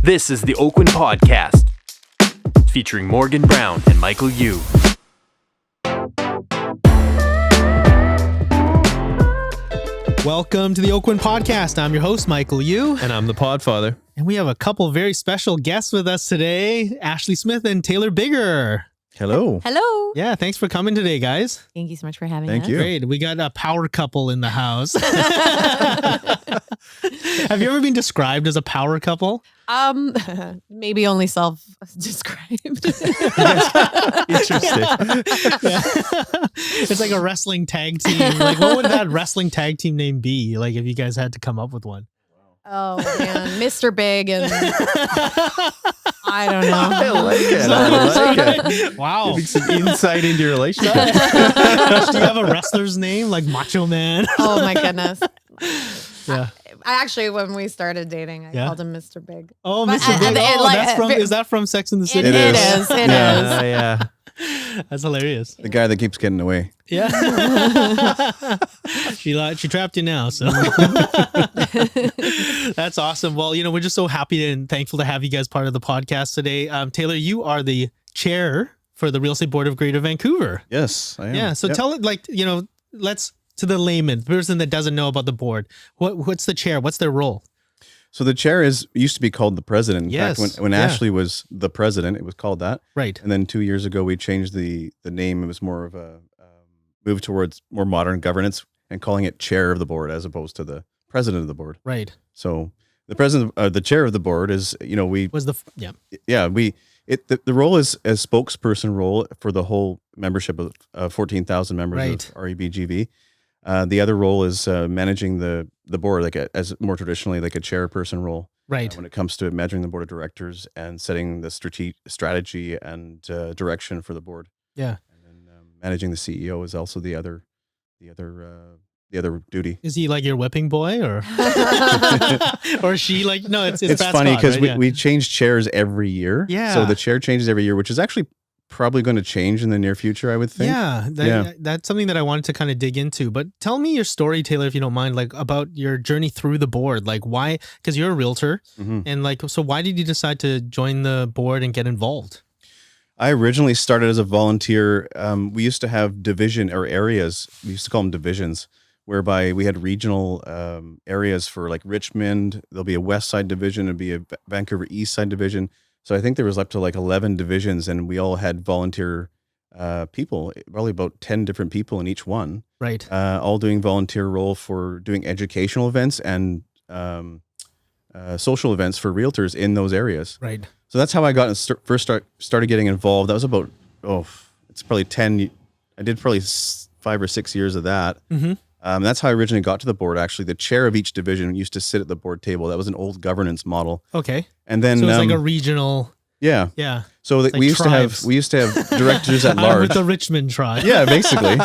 This is the Oakwyn Podcast, featuring Morgan Brown and Michael Yu. Welcome to the Oakwyn Podcast. I'm your host, Michael Yu. And I'm the Podfather. And we have a couple very special guests with us today, Ashley Smith and Taylor Biggar. Hello. Hello. Yeah, thanks for coming today, guys. Thank you so much for having us. Thank you. Great. We got a power couple in the house. Have you ever been described as a power couple? Maybe only self-described. Interesting. Yeah. It's like a wrestling tag team. Like, what would that wrestling tag team name be? Like, if you guys had to come up with one. Oh, man. Mr. Big and I don't know. I like it. Wow. Giving some insight into your relationship. Do you have a wrestler's name? Like Macho Man? Oh, my goodness. Yeah. I actually, when we started dating, I called him Mr. Big. Oh, But Mr. Big. it, Oh, like, that's from, is that from Sex and the City? It is. It is. Yeah. That's hilarious. The guy that keeps getting away. Yeah. She trapped you now, so. That's awesome. Well, we're just so happy and thankful to have you guys part of the podcast today. Taylor, you are the chair for the Real Estate Board of Greater Vancouver. Yes, I am. Yeah. So tell it, let's, to the layman, the person that doesn't know about the board, what's the chair? What's their role? So the chair used to be called the president. In Yes. fact, when Ashley was the president, it was called that. Right. And then 2 years ago, we changed the name. It was more of a move towards more modern governance and calling it chair of the board as opposed to the president of the board. Right. So the president, the chair of the board is, the role is a spokesperson role for the whole membership of 14,000 members Right. of REBGV. The other role is managing the board, as more traditionally like a chairperson role. Right. When it comes to managing the board of directors and setting the strategy and direction for the board. Yeah. And then managing the CEO is also the other duty. Is he like your whipping boy or or is she like, no, it's It's Pat funny Scott, because right? we change chairs every year. Yeah. So the chair changes every year, which is actually probably going to change in the near future, I would think. Yeah, that's something that I wanted to kind of dig into. But tell me your story, Taylor, if you don't mind, like about your journey through the board. Like why? Because you're a realtor, and so why did you decide to join the board and get involved? I originally started as a volunteer. We used to have division or areas. We used to call them divisions, whereby we had regional areas for like Richmond. There'll be a West Side division. There'll be a Vancouver East Side division. So I think there was up to like 11 divisions, and we all had volunteer people, probably about 10 different people in each one. Right. All doing volunteer role for doing educational events and social events for realtors in those areas. Right. So that's how I got started getting involved. That was about, it's probably 10, I did probably 5 or 6 years of that. Mm-hmm. That's how I originally got to the board. Actually, the chair of each division used to sit at the board table. That was an old governance model. Okay. And then So it's like a regional. yeah. Yeah. So that like we used tribes. to have directors at I'm large. with the Richmond tribe. Yeah, basically.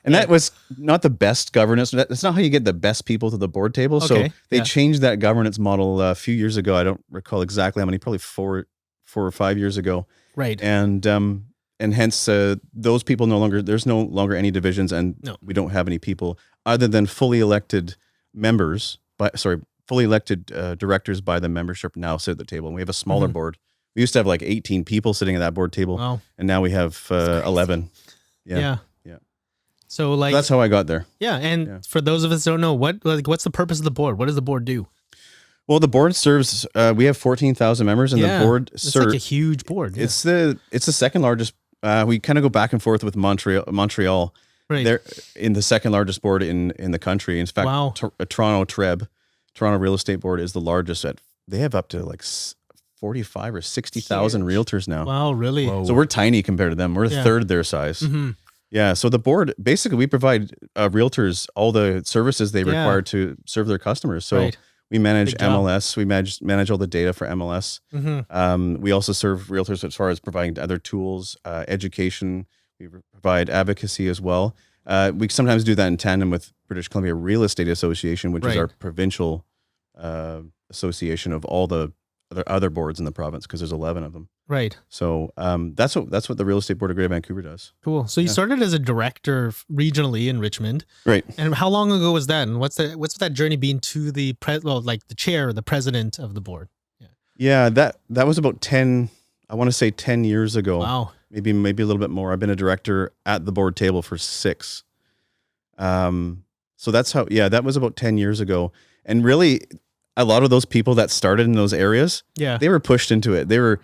And that was not the best governance. That's not how you get the best people to the board table. So Okay, they yeah. changed that governance model a few years ago. I don't recall exactly how many, probably four or 5 years ago. Right. And hence those people there's no longer any divisions, and we don't have any people other than fully elected directors by the membership now sit at the table. And we have a smaller board. We used to have like 18 people sitting at that board table. Wow. And now we have 11. Yeah. So like, That's how I got there. yeah. And for those of us who don't know, what's the purpose of the board? What does the board do? Well, the board serves, we have 14,000 members, and the board it's like a huge board. Yeah. It's the second largest. We kind of go back and forth with Montreal. Right. They're in the second largest board in the country. In fact, Wow. Toronto Real Estate Board is the largest. They have up to like 45 or 60,000 realtors now. Wow, really? Whoa. So we're tiny compared to them. We're a third their size. Mm-hmm. Yeah. So the board, basically, we provide realtors all the services they require to serve their customers. So Right. we manage Big job. MLS. We manage all the data for MLS. Mm-hmm. We also serve realtors as far as providing other tools, education. We provide advocacy as well. We sometimes do that in tandem with British Columbia Real Estate Association, which is our provincial association of all the other boards in the province, because there's 11 of them. Right. So that's what the Real Estate Board of Greater Vancouver does. Cool. So you started as a director regionally in Richmond. Right. And how long ago was that? And what's that journey been to the chair, the president of the board? Yeah, that was about 10, I want to say 10 years ago. Wow. Maybe a little bit more. I've been a director at the board table for 6. So that's how, that was about 10 years ago. And really, a lot of those people that started in those areas, they were pushed into it. They were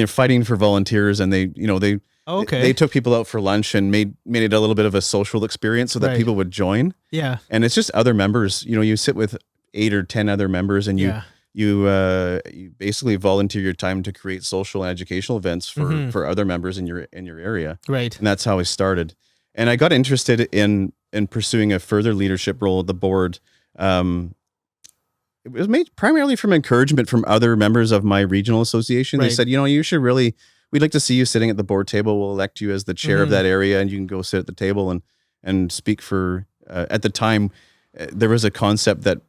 fighting for volunteers, and they took people out for lunch and made it a little bit of a social experience so that people would join. Yeah. And it's just other members, you sit with 8 or 10 other members, and you basically volunteer your time to create social and educational events for other members in your area. Right. And that's how I started. And I got interested in pursuing a further leadership role at the board. It was made primarily from encouragement from other members of my regional association. They said, you should really, we'd like to see you sitting at the board table. We'll elect you as the chair of that area, and you can go sit at the table and speak for, at the time, there was a concept that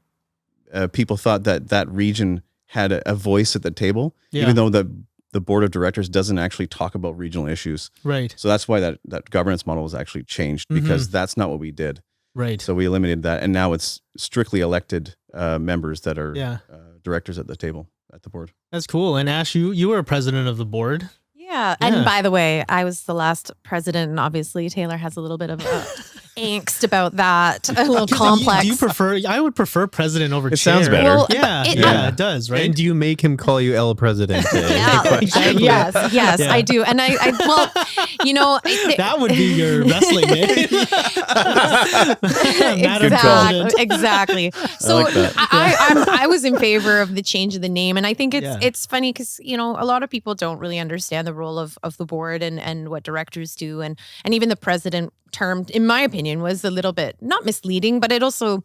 people thought that region had a voice at the table, even though the board of directors doesn't actually talk about regional issues. Right. So that's why that governance model was actually changed, because that's not what we did. Right. So we eliminated that, and now it's strictly elected members that are directors at the table, at the board. That's cool. And Ash, you were a president of the board. Yeah. And by the way, I was the last president, and obviously Taylor has a little bit of angst about that, a little complex. Do you prefer? I would prefer president over chair. It sounds better. Well, it does, right? And do you make him call you El Presidente? Exactly. Yes, I do. And I that would be your wrestling name. Exactly. So I was in favor of the change of the name, and I think it's funny because a lot of people don't really understand the role of the board and what directors do, and even the president term, in my opinion, was a little bit not misleading, but it also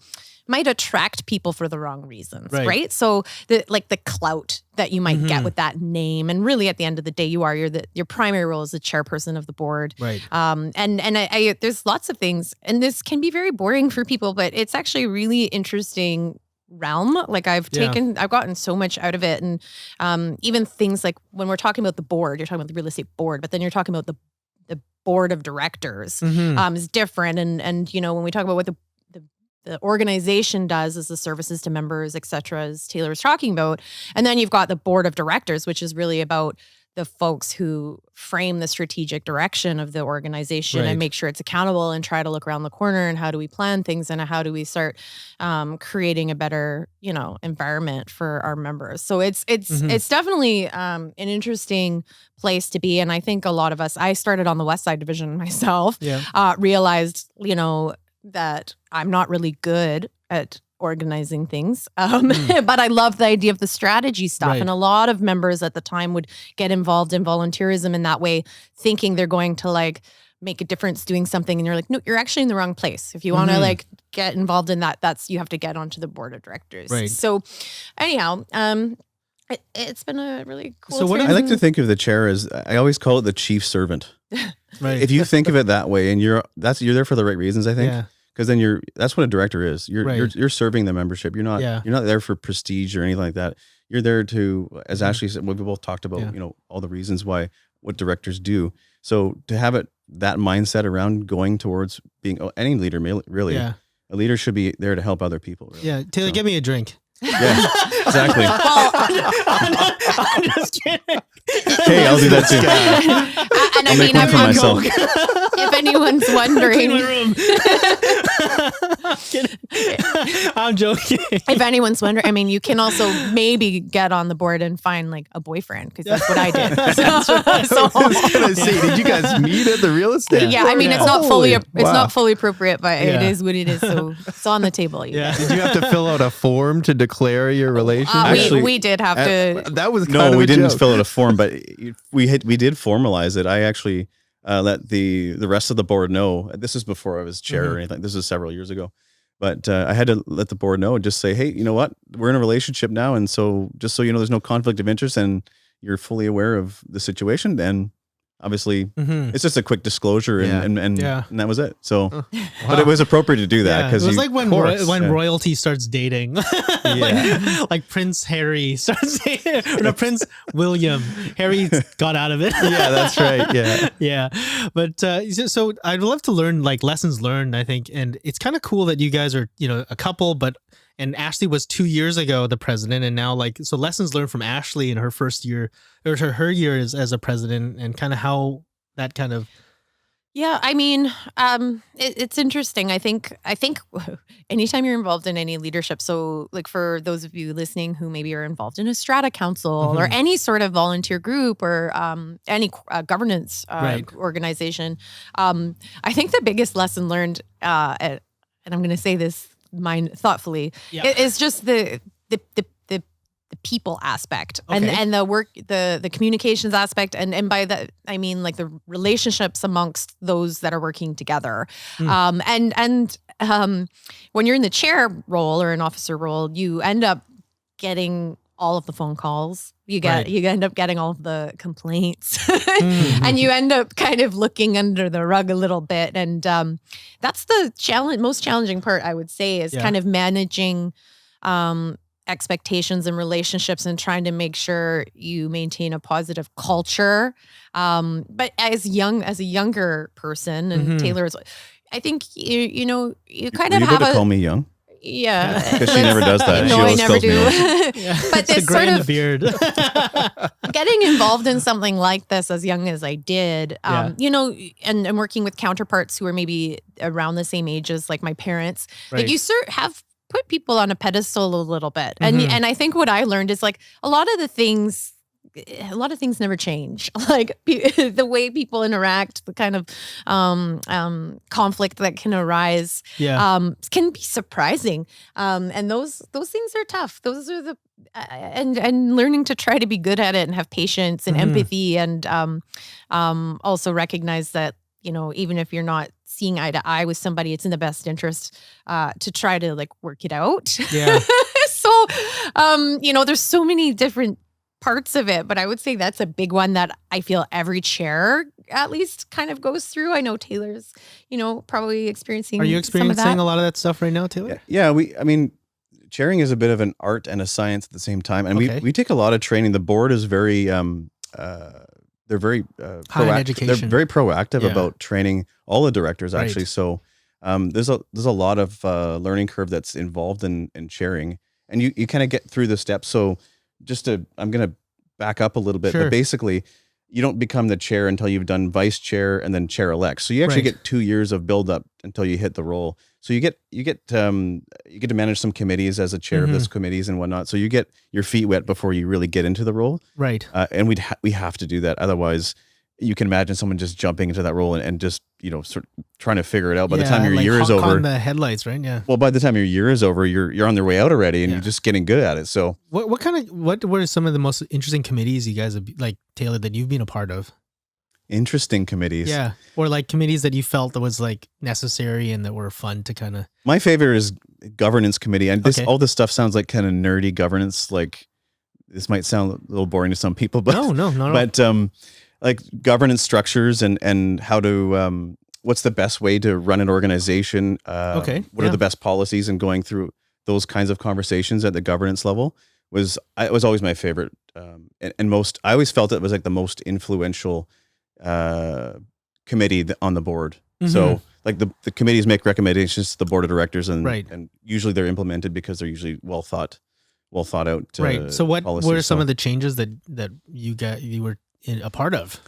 might attract people for the wrong reasons, right? So the clout that you might get with that name, and really at the end of the day, your primary role is the chairperson of the board, right? And I there's lots of things, and this can be very boring for people, but it's actually really interesting realm. Like I've gotten so much out of it, and even things like when we're talking about the board, you're talking about the real estate board, but then you're talking about the board of directors is different, and when we talk about what the organization does as the services to members, et cetera, as Taylor was talking about, and then you've got the board of directors, which is really about the folks who frame the strategic direction of the organization and make sure it's accountable and try to look around the corner, and how do we plan things, and how do we start creating a better environment for our members. So it's definitely an interesting place to be. And I think a lot of us, I started on the West Side Division myself, realized that I'm not really good at organizing things. But I love the idea of the strategy stuff. And a lot of members at the time would get involved in volunteerism in that way, thinking they're going to make a difference doing something. And you're like, no, you're actually in the wrong place. If you want to get involved in that, you have to get onto the board of directors. Right. So anyhow, it's been a really cool experience. I like to think of the chair as, I always call it the chief servant. Right. If you think of it that way, and you're there for the right reasons, I think. Yeah. Because then that's what a director is. You're serving the membership. You're not there for prestige or anything like that. You're there to, as Ashley said, we both talked about, all the reasons what directors do. So to have that mindset around going towards being any leader, really, a leader should be there to help other people. Really. Yeah, Taylor, give me a drink. Yeah, exactly. I'm just kidding. Hey, I'll do that too. And I mean, for myself. If anyone's wondering, I'm joking. If anyone's wondering, I mean, you can also maybe get on the board and find a boyfriend, because that's what I did. So I was gonna say, did you guys meet at the real estate? Yeah, I mean, it's not fully appropriate, but it is what it is. So it's on the table. Did you have to fill out a form to declare your relationship? We did have to. That was we didn't fill out a form, but we did formalize it. I actually let the rest of the board know. This is before I was chair or anything. This is several years ago, but I had to let the board know and just say, hey, you know what? We're in a relationship now, and so just so you know, there's no conflict of interest, and you're fully aware of the situation. Then obviously, it's just a quick disclosure, and that was it. So, but it was appropriate to do that because it was like when royalty starts dating, like Prince Harry starts dating, or no, Prince William. Harry got out of it. Yeah, that's right. Yeah. But so I'd love to learn lessons learned, I think, and it's kind of cool that you guys are a couple, but and Ashley was 2 years ago the president, and now like so lessons learned from Ashley in her first year or her year as a president, and kind of how that kind of. Yeah, I mean, it's interesting. I think anytime you're involved in any leadership, so like for those of you listening who maybe are involved in a strata council or any sort of volunteer group or any governance organization, I think the biggest lesson learned, and I'm going to say this thoughtfully, is just the people aspect and the work, the communications aspect. And by that, I mean like the relationships amongst those that are working together. And when you're in the chair role or an officer role, you end up getting all of the phone calls. You end up getting all of the complaints and you end up kind of looking under the rug a little bit. And that's the most challenging part, I would say, is kind of managing expectations and relationships and trying to make sure you maintain a positive culture. But as a younger person, and Taylor is, I think you kind of have call me young. Yeah, because she never does that. No, I never do. But this gray sort in of the beard. getting involved in something like this as young as I did, and working with counterparts who are maybe around the same age as like my parents, like you have put people on a pedestal a little bit. And I think what I learned is like a lot of things never change. Like the way people interact, the kind of conflict that can arise can be surprising. And those things are tough. Those are and learning to try to be good at it and have patience and empathy and also recognize that, even if you're not seeing eye to eye with somebody, it's in the best interest to try to like work it out. Yeah. So, there's so many different parts of it, but I would say that's a big one that I feel every chair at least kind of goes through. I know Taylor's, probably experiencing. Are you experiencing a lot of that stuff right now, Taylor? Yeah. Chairing is a bit of an art and a science at the same time. And we take a lot of training. The board is very, they're very high in education. They're very proactive about training all the directors actually. So there's a lot of learning curve that's involved in chairing, and you kind of get through the steps. So I'm going to back up a little bit, but basically you don't become the chair until you've done vice chair and then chair elect. So you actually get 2 years of build up until you hit the role. So you get to manage some committees as a chair of those committees and whatnot. So you get your feet wet before you really get into the role. Right. And we have to do that. Otherwise you can imagine someone just jumping into that role and just, sort of trying to figure it out. By the time your year is over, on the headlights, right? Yeah. Well, by the time your year is over, you're on their way out already, and you're just getting good at it. So, what are some of the most interesting committees you guys have, like Taylor, that you've been a part of? Interesting committees, yeah, or like committees that you felt that was like necessary and that were fun to kind of. My favorite is governance committee, and all this stuff sounds like kind of nerdy governance. Like this might sound a little boring to some people, but no, not at all. But like governance structures and how to what's the best way to run an organization, what are the best policies, and going through those kinds of conversations at the governance level was always my favorite, and most I always felt it was like the most influential committee on the board. So like the committees make recommendations to the board of directors, and usually they're implemented because they're usually well thought out. Right. So what were some of the changes that you were a part of?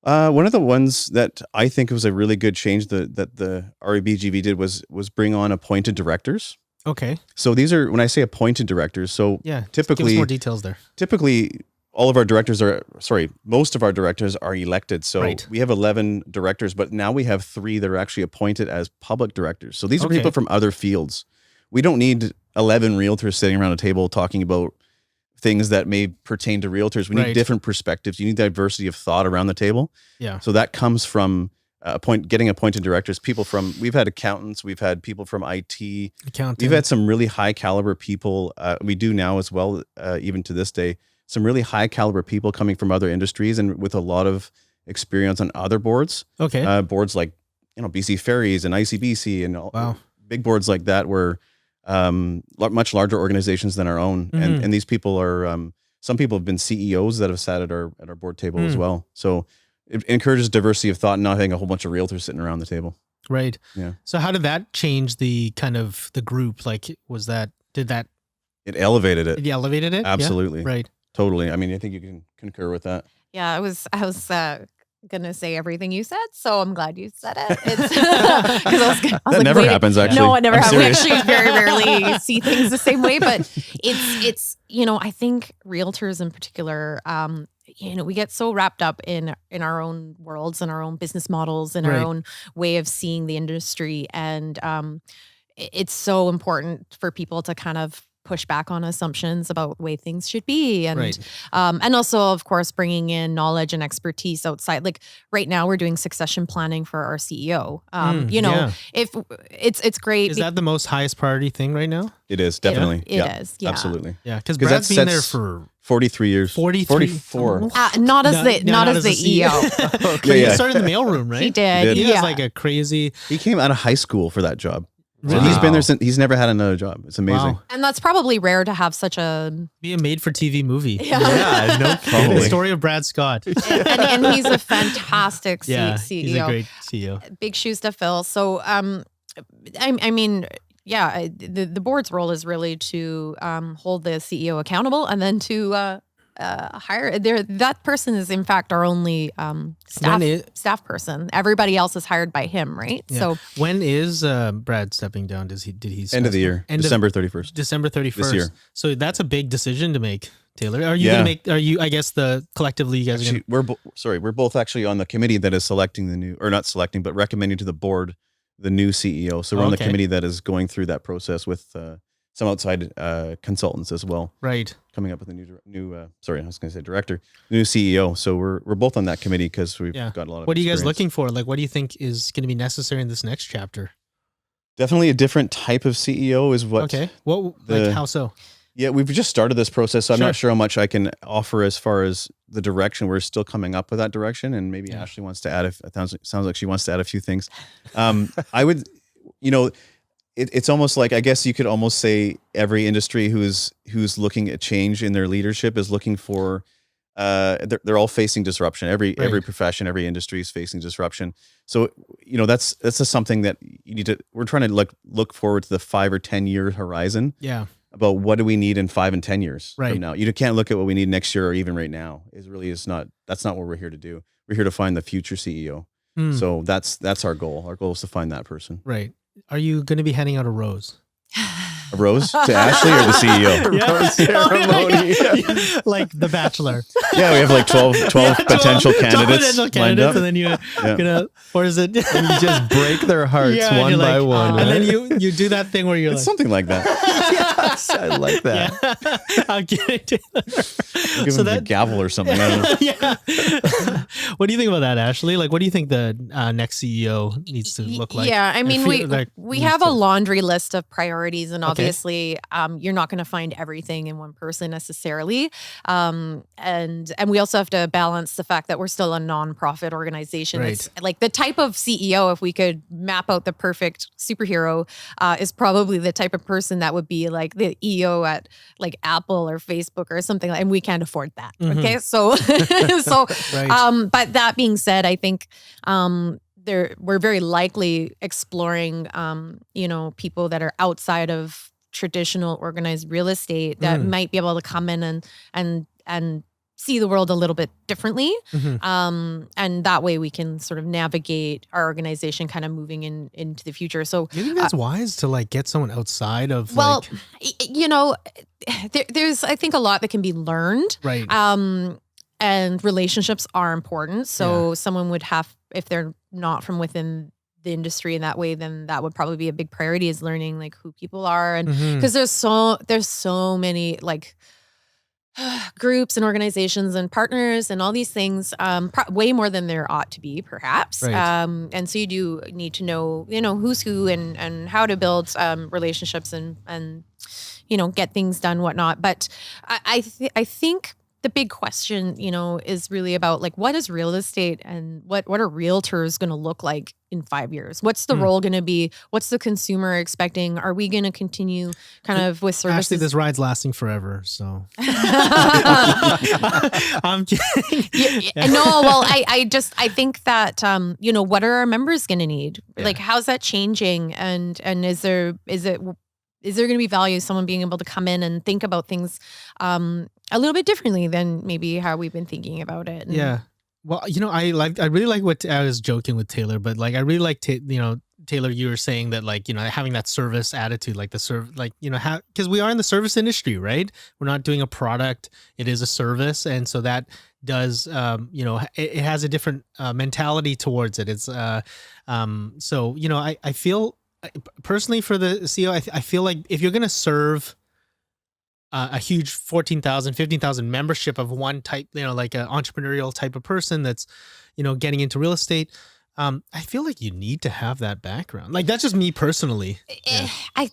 One of the ones that I think was a really good change that the REBGV did was bring on appointed directors. Okay. So these are, when I say appointed directors, so typically, give us more details there. Typically, most of our directors are elected. So we have 11 directors, but now we have 3 that are actually appointed as public directors. So these are people from other fields. We don't need 11 realtors sitting around a table talking about things that may pertain to realtors. We need different perspectives. You need diversity of thought around the table. Yeah. So that comes from getting appointed directors. We've had accountants, we've had people from IT. We've had some really high caliber people. We do now as well, even to this day, some really high caliber people coming from other industries and with a lot of experience on other boards. Okay. Boards like, BC Ferries and ICBC and big boards like that where much larger organizations than our own, and these people are some people have been CEOs that have sat at our board table as well. So it encourages diversity of thought and not having a whole bunch of realtors sitting around the table. Right. Yeah. So how did that change the kind of the group? Like, was that did that? It elevated it. It elevated it. Absolutely. Yeah, right. Totally. I mean, I think you can concur with that. Yeah, I was gonna say everything you said, so I'm glad you said it. It's because I was That like, never wait, happens, actually. No, it never I'm happens. We serious. actually very rarely see things the same way, but it's I think realtors in particular, we get so wrapped up in our own worlds and our own business models and our Right. own way of seeing the industry, and it's so important for people to kind of push back on assumptions about the way things should be, and Right. and also, of course, bringing in knowledge and expertise outside. Like right now, we're doing succession planning for our CEO. Yeah. If it's great. Is that the most highest priority thing right now? It is, definitely. It is, yeah. Absolutely. Yeah, because 'Cause Brad's that been there sets- for 43 years. 44. not as the CEO. Okay, Yeah, he yeah. started in the mailroom, right? He did. He He Yeah. has like a crazy. He came out of high school for that job. So Wow. he's been there since, he's never had another job. It's amazing. Wow. And that's probably rare to have such a Be a made-for-TV movie. Yeah. Yeah, no The kidding. story of Brad Scott. and he's a fantastic Yeah, CEO. he's a great CEO. Big shoes to fill. So I mean, yeah, the board's role is really to hold the CEO accountable, and then to hire that person is in fact our only staff person. Everybody else is hired by him, right? Yeah. So When is Brad stepping down? Did he End of the year, End of- December 31st. December 31st. This year. So that's a big decision to make, Taylor. Are you Yeah. gonna make? Are you? I guess collectively you guys are Actually, we're both actually on the committee that is selecting the new, or not selecting, but recommending to the board the new CEO. So we're on the Okay. committee that is going through that process with some outside consultants as well, right. coming up with a director, new CEO. So we're both on that committee because we've Yeah. got a lot of. What are you guys experience. looking for? Like, what do you think is going to be necessary in this next chapter? Definitely a different type of CEO is what. Okay. What? Like, the- how so? Yeah, we've just started this process, so I'm Sure. not sure how much I can offer as far as the direction. We're still coming up with that direction, and maybe Yeah. Ashley wants to add. It sounds like she wants to add a few things. I would, it's almost like, I guess you could almost say every industry who's looking at change in their leadership is looking for. They're all facing disruption. Every profession, every industry is facing disruption. So that's just something that you need to. We're trying to look forward to the 5 or 10 year horizon. Yeah. About what do we need in 5 and 10 years Right. from now. You can't look at what we need next year or even right now. That's not what we're here to do. We're here to find the future CEO. Hmm. So that's our goal. Our goal is to find that person. Right. Are you going to be handing out a rose? A rose to Ashley or the CEO? Rose ceremony. Like The Bachelor. Yeah, we have like 12 potential 12 potential potential lined up. and then you're gonna, or is it? And you just break their hearts Yeah, and one you're by like, one. and then right? you do that thing where you're It's like, something like that. Yes, I like that. yeah, I'm kidding. We'll give So him the that- gavel or something. I don't know. Yeah. What do you think about that, Ashley? Like, what do you think the next CEO needs to look like? Yeah, I And mean, feel like we needs have to- a laundry list of priorities, and Okay. obviously, you're not going to find everything in one person necessarily. And we also have to balance the fact that we're still a nonprofit organization. Right. It's like the type of CEO, if we could map out the perfect superhero, is probably the type of person that would be like the EO at like Apple or Facebook or something, and we can't afford that. Mhm. Okay, so Right. but that being said, I think we're very likely exploring people that are outside of traditional organized real estate that might be able to come in and see the world a little bit differently. Mhm. And that way we can sort of navigate our organization kind of moving into the future. So Do you think that's wise to like get someone outside of well, like, there's I think a lot that can be learned. right? And relationships are important. So someone would have, if they're not from within the industry in that way, then that would probably be a big priority, is learning like who people are. And Mhm. because there's so many like groups and organizations and partners and all these things, way more than there ought to be, perhaps. Right. And so you do need to know, who's who and how to build relationships and get things done, whatnot. But I think the big question, is really about like, what is real estate and what are realtors going to look like in 5 years? What's the role going to be? What's the consumer expecting? Are we going to continue kind of with services? Actually, this ride's lasting forever. So I'm kidding. No, well, I think that, what are our members going to need? Yeah. Like, how's that changing? And is it is there going to be value someone being able to come in and think about things a little bit differently than maybe how we've been thinking about it? And Yeah. Well, I really like what I was joking with Taylor, but like I really like Taylor, you were saying that like, having that service attitude, like because we are in the service industry, right? We're not doing a product, it is a service. And so that does, it has a different mentality towards it. It's, so, I feel personally for the CEO, I feel like if you're going to serve a huge 14,000, 15,000 membership of one type, like an entrepreneurial type of person that's, getting into real estate, I feel like you need to have that background. Like that's just me personally. Yeah. I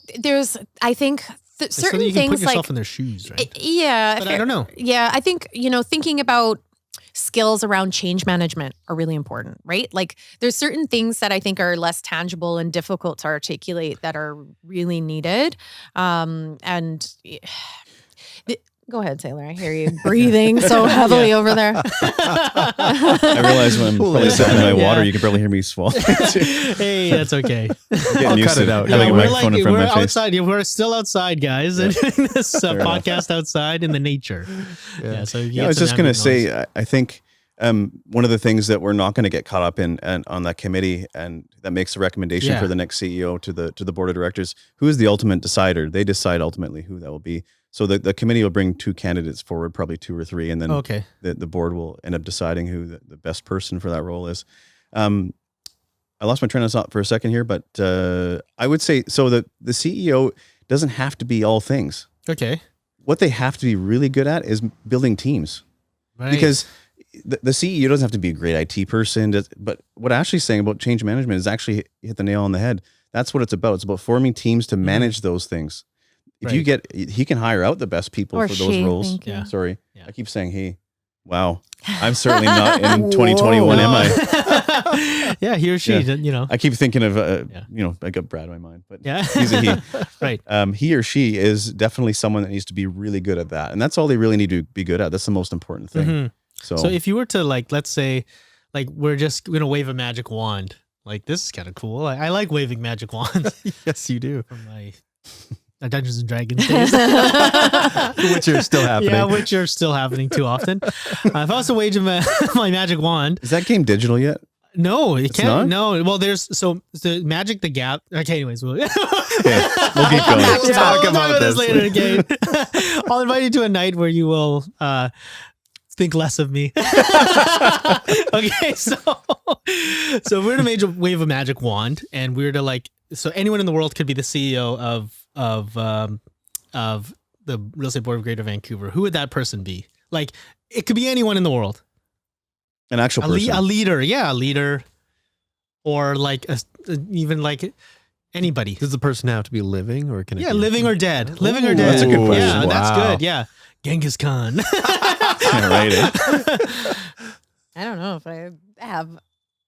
think certain so that you can things put yourself like in their shoes, right? Yeah, but I don't know. Yeah, I think thinking about skills around change management are really important, right? Like there's certain things that I think are less tangible and difficult to articulate that are really needed, Go ahead, Taylor. I hear you breathing so heavily over there. I realize when I'm probably sipping my water, you can probably hear me swallow. Hey, that's okay. Getting used to having a microphone in front of my face. Outside. We're still outside, guys, and doing this podcast outside in the nature. Yeah. So I was just going to say, I think one of the things that we're not going to get caught up in and on that committee, and that makes a recommendation for the next CEO to the board of directors, who is the ultimate decider. They decide ultimately who that will be. So the committee will bring 2 candidates forward, probably 2 or 3, and then the board will end up deciding who the best person for that role is. I lost my train of thought for a second here, but I would say, so the CEO doesn't have to be all things. Okay. What they have to be really good at is building teams. Right. Because the CEO doesn't have to be a great IT person, but what Ashley's saying about change management is actually hit the nail on the head. That's what it's about. It's about forming teams to manage those things. If he can hire out the best people for those roles. Yeah. Sorry. Yeah. I keep saying he. Wow. I'm certainly not in 2021, am I? Yeah, he or she, I keep thinking of, I got Brad in my mind, but he's a he. Right. He or she is definitely someone that needs to be really good at that. And that's all they really need to be good at. That's the most important thing. Mm-hmm. So if you were to let's say, we're just going to wave a magic wand. Like, this is kind of cool. I like waving magic wands. Yes, you do. From my Dungeons and Dragons days. Which are still happening. Yeah, which are still happening too often. If I was to wave my magic wand. Is that game digital yet? No, it can't. No. Well, there's the Magic the Gap. Okay, anyways, we'll keep going. We'll talk about this later again. I'll invite you to a night where you will think less of me. Okay, so we're to wave a magic wand, and we're to so anyone in the world could be the CEO of the Real Estate Board of Greater Vancouver. Who would that person be? Like, it could be anyone in the world. An actual person. A leader. Yeah, a leader. Or even anybody. Does the person have to be living, or can it be living or dead? Living or dead. That's a good question. Yeah, that's good. Yeah. Genghis Khan. Right. I don't know if I have.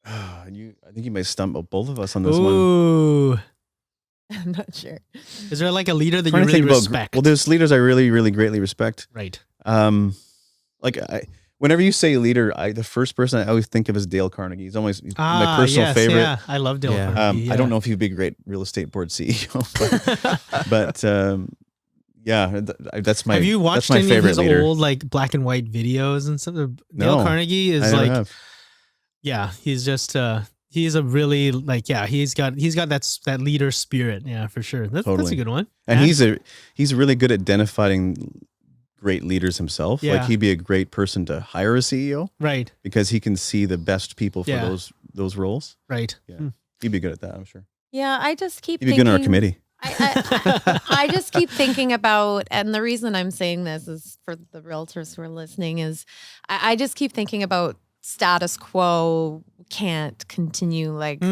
I think you might stump both of us on this one. Ooh. I'm not sure. Is there a leader that you really respect? Well, there's leaders I really, really greatly respect. Right. Whenever you say leader, the first person I always think of is Dale Carnegie. He's my personal favorite. Yeah, I love Dale Carnegie. I don't know if he'd be a great real estate board CEO, but that's my. Have you watched any of his old black and white videos and stuff? Dale Carnegie is he's just he's a really he's got that leader spirit. Yeah, for sure. That's a good one. And he's really good at identifying great leaders himself. Yeah. He'd be a great person to hire a CEO. Right. Because he can see the best people for those roles. Right. Yeah. He'd be good at that, I'm sure. Yeah, I just keep He'd be good on our committee. I just keep thinking about, and the reason I'm saying this is for the realtors who are listening, is I just keep thinking about status quo can't continue, and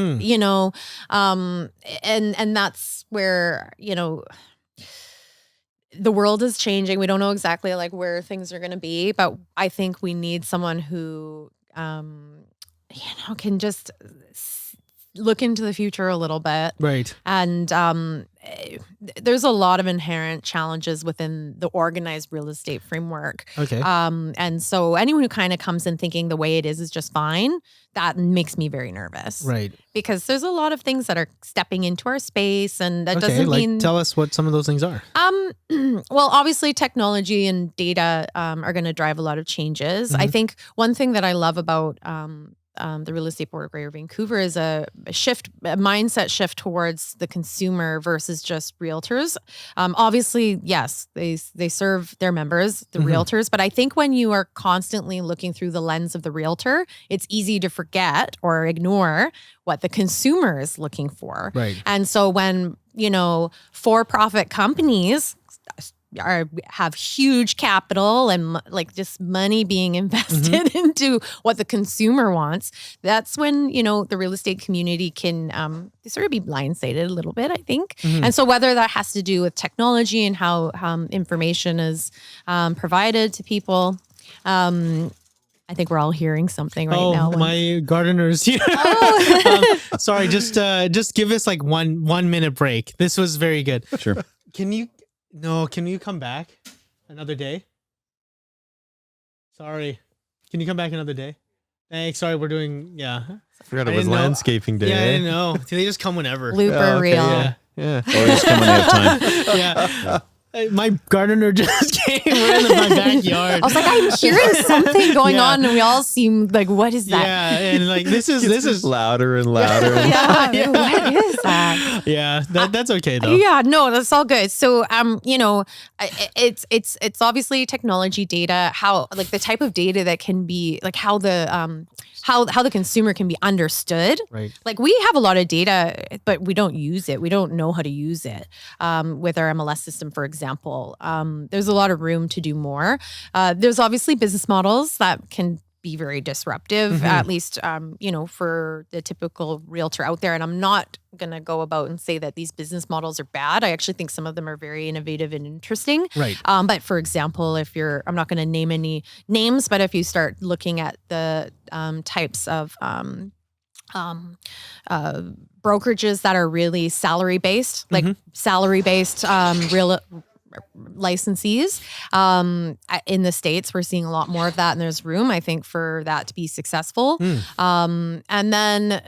that's where, the world is changing. We don't know exactly where things are going to be, but I think we need someone who, can just look into the future a little bit. Right. And there's a lot of inherent challenges within the organized real estate framework. Okay. And so anyone who kind of comes in thinking the way it is just fine, that makes me very nervous. Right. Because there's a lot of things that are stepping into our space, and that Okay, doesn't like mean. tell us what some of those things are. Well, obviously technology and data are going to drive a lot of changes. I think one thing that I love about the Real Estate Board of Greater Vancouver is a mindset shift towards the consumer versus just realtors. Obviously, yes, they serve their members, the realtors, but I think when you are constantly looking through the lens of the realtor, it's easy to forget or ignore what the consumer is looking for. Right. And so when, for-profit companies have huge capital and like just money being invested into what the consumer wants, that's when, the real estate community can sort of be blindsided a little bit, I think. And so whether that has to do with technology and how information is provided to people, I think we're all hearing something right now. My gardener's here. Sorry, just give us like 1 minute break. This was very good. Sure. Can you come back another day? Sorry. Can you come back another day? Thanks. Sorry, we're doing, I forgot it was didn't know. landscaping day. Yeah, I didn't know. They just come whenever. Blooper reel. Yeah. Or just come when they have time. Yeah. My gardener just came right in my backyard. I was like, I'm hearing something going on, and we all seem like, what is that? Yeah, and like this is louder and louder. Yeah, what is that? Yeah, that's okay though. Yeah, no, that's all good. So, it's obviously technology data, how like the type of data that can be like how the consumer can be understood. Right. Like we have a lot of data, but we don't use it. We don't know how to use it. With our MLS system, for example, there's a lot of room to do more. There's obviously business models that can be very disruptive, at least, for the typical realtor out there. And I'm not going to go about and say that these business models are bad. I actually think some of them are very innovative and interesting. Right. But for example, I'm not going to name any names, but if you start looking at the types of brokerages that are really salary-based, like salary-based real licensees. In the States, we're seeing a lot more of that, and there's room, I think, for that to be successful. And then,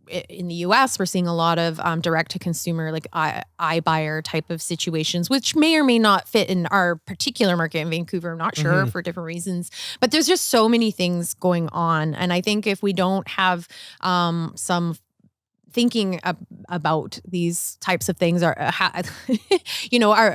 in the US, we're seeing a lot of direct-to-consumer, like iBuyer type of situations, which may or may not fit in our particular market in Vancouver. I'm not sure for different reasons. But there's just so many things going on. And I think if we don't have some thinking about these types of things,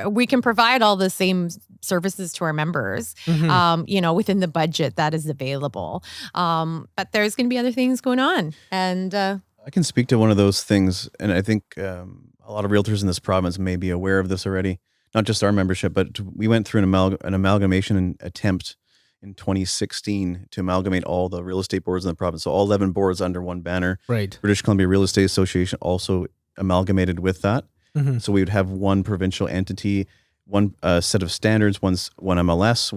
we can provide all the same services to our members, within the budget that is available. But there's going to be other things going on. And I can speak to one of those things, and I think a lot of realtors in this province may be aware of this already. Not just our membership, but we went through an amalgamation attempt in 2016 to amalgamate all the real estate boards in the province. So all 11 boards under one banner. Right. British Columbia Real Estate Association also amalgamated with that. So we would have one provincial entity, one set of standards, one MLS,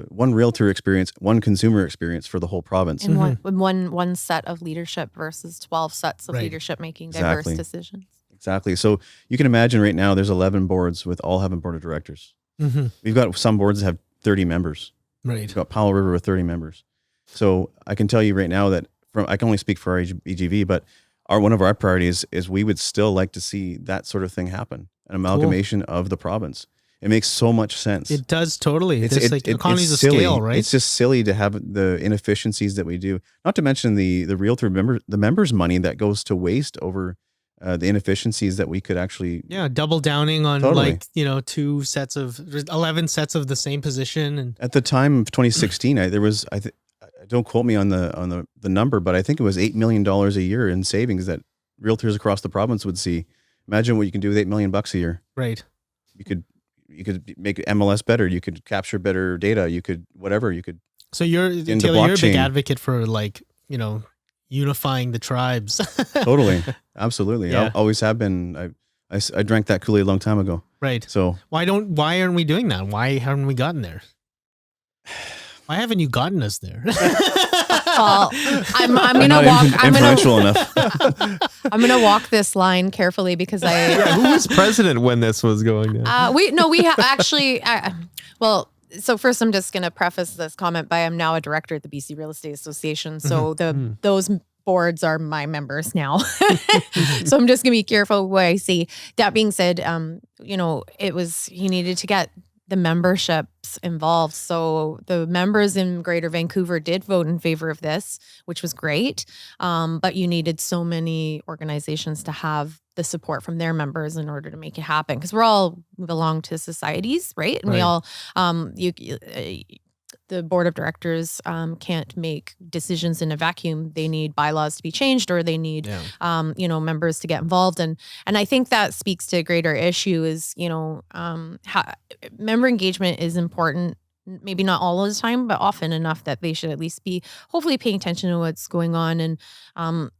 one realtor experience, one consumer experience for the whole province. And one set of leadership versus 12 sets of leadership making diverse decisions. Exactly. So you can imagine right now there's 11 boards with all having board of directors. We've got some boards that have 30 members. Right. We've got Powell River with 30 members. So I can tell you right now that I can only speak for REBGV, but one of our priorities is we would still like to see that sort of thing happen, an amalgamation of the province. It makes so much sense. It does totally. It's like economies of silly. scale, right? It's just silly to have the inefficiencies that we do. Not to mention the realtor members' money that goes to waste over the inefficiencies that we could actually double downing on Totally. 11 sets of the same position. And at the time of 2016, don't quote me on the number, but I think it was $8 million a year in savings that realtors across the province would see. Imagine what you can do with $8 million a year. Right. You could make MLS better. You could capture better data. You could whatever. You could. So you're a big advocate for unifying the tribes. Totally, absolutely. Yeah. I always have been. I drank that Kool-Aid a long time ago. Right. So why aren't we doing that? Why haven't we gotten there? Why haven't you gotten us there? Well, I'm gonna not walk. influential enough. I'm gonna walk this line carefully because Who was president when this was going down? we have actually. Well, so first, I'm just gonna preface this comment by I'm now a director at the BC Real Estate Association. So those boards are my members now. So I'm just gonna be careful what I say. That being said, you needed to get the memberships involved. So the members in Greater Vancouver did vote in favor of this, which was great. But you needed so many organizations to have the support from their members in order to make it happen. Because we belong to societies, right? And we all, the board of directors can't make decisions in a vacuum. They need bylaws to be changed, or they need, members to get involved. And I think that speaks to a greater issue is, member engagement is important. Maybe not all of the time, but often enough that they should at least be hopefully paying attention to what's going on. And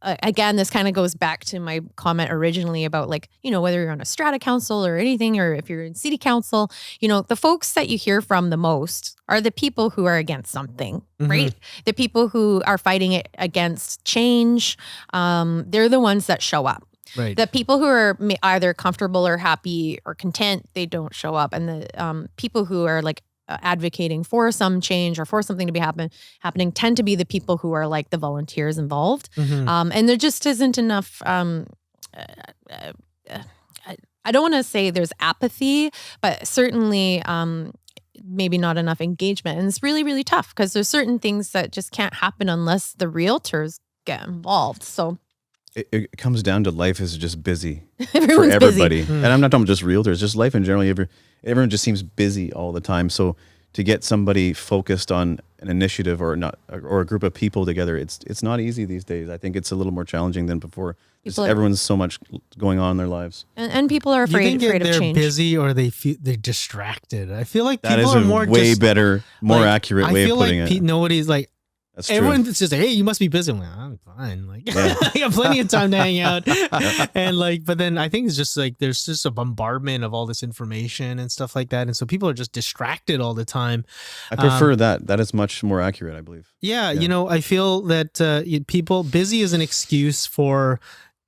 again, this kind of goes back to my comment originally about whether you're on a strata council or anything, or if you're in city council, the folks that you hear from the most are the people who are against something, right? The people who are fighting it against change. They're the ones that show up. Right. The people who are either comfortable or happy or content, they don't show up. And the people who are advocating for some change or for something to be happening tend to be the people who are the volunteers involved. And there just isn't enough, I don't want to say there's apathy, but certainly maybe not enough engagement. And it's really, really tough because there's certain things that just can't happen unless the realtors get involved. So it comes down to life is just busy Everyone's for everybody. busy. And I'm not talking just realtors, just life in general. Everyone just seems busy all the time. So to get somebody focused on an initiative or a group of people together, it's not easy these days. I think it's a little more challenging than before. Everyone's so much going on in their lives. And people are afraid of change. They're busy or they're distracted. I feel like that people is are more way better, more accurate way of putting it. Nobody's That's true. everyone's just hey, you must be busy. I'm like, I'm fine. I got plenty of time to hang out. And but then I think it's just there's just a bombardment of all this information and stuff like that. And so people are just distracted all the time. I prefer that. That is much more accurate, I believe. Yeah. I feel that people busy is an excuse for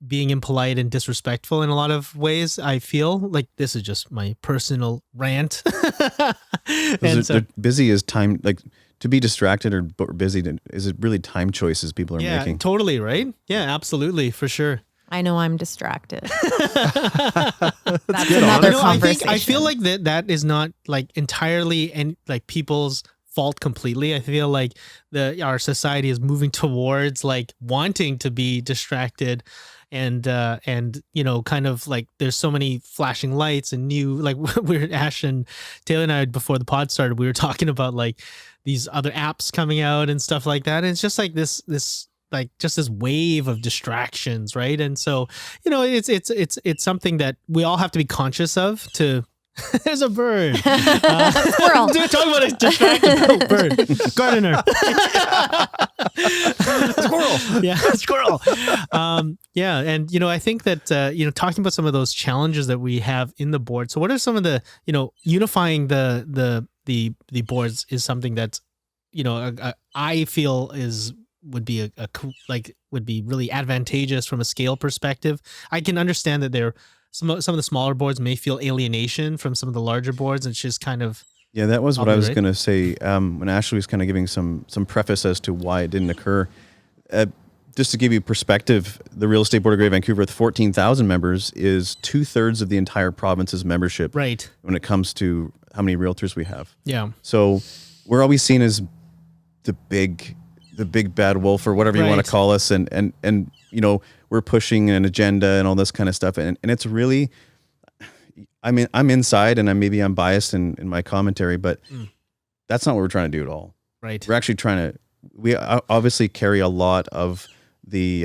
being impolite and disrespectful in a lot of ways. I feel like this is just my personal rant. Busy is time, to be distracted or busy, is it really time choices people are making? Yeah, totally, right? Yeah, absolutely, for sure. I know I'm distracted. That's another conversation. I feel like that is not entirely and people's fault completely. I feel like our society is moving towards wanting to be distracted. And kind of there's so many flashing lights and new Ash and Taylor and I before the pod started, we were talking about these other apps coming out and stuff like that. And it's just just this wave of distractions, right? And so it's something that we all have to be conscious of. There's a bird. Squirrel. Talking about a distracted bird. Gardener. Squirrel. Yeah, squirrel. Yeah, and I think that talking about some of those challenges that we have in the board. So what are some of the unifying the boards is something that's I feel would be would be really advantageous from a scale perspective. I can understand that some of the smaller boards may feel alienation from some of the larger boards. It's just kind of that was what I was going to say when Ashley was kind of giving some preface as to why it didn't occur. Just to give you perspective, the Real Estate Board of Greater Vancouver with 14,000 members is 2/3 of the entire province's membership. Right. When it comes to how many realtors we have. Yeah. So we're always seen as the big bad wolf or whatever you want to call us, and we're pushing an agenda and all this kind of stuff, and it's really, I'm inside, and I'm biased in my commentary, but that's not what we're trying to do at all. Right. We're actually we obviously carry a lot of the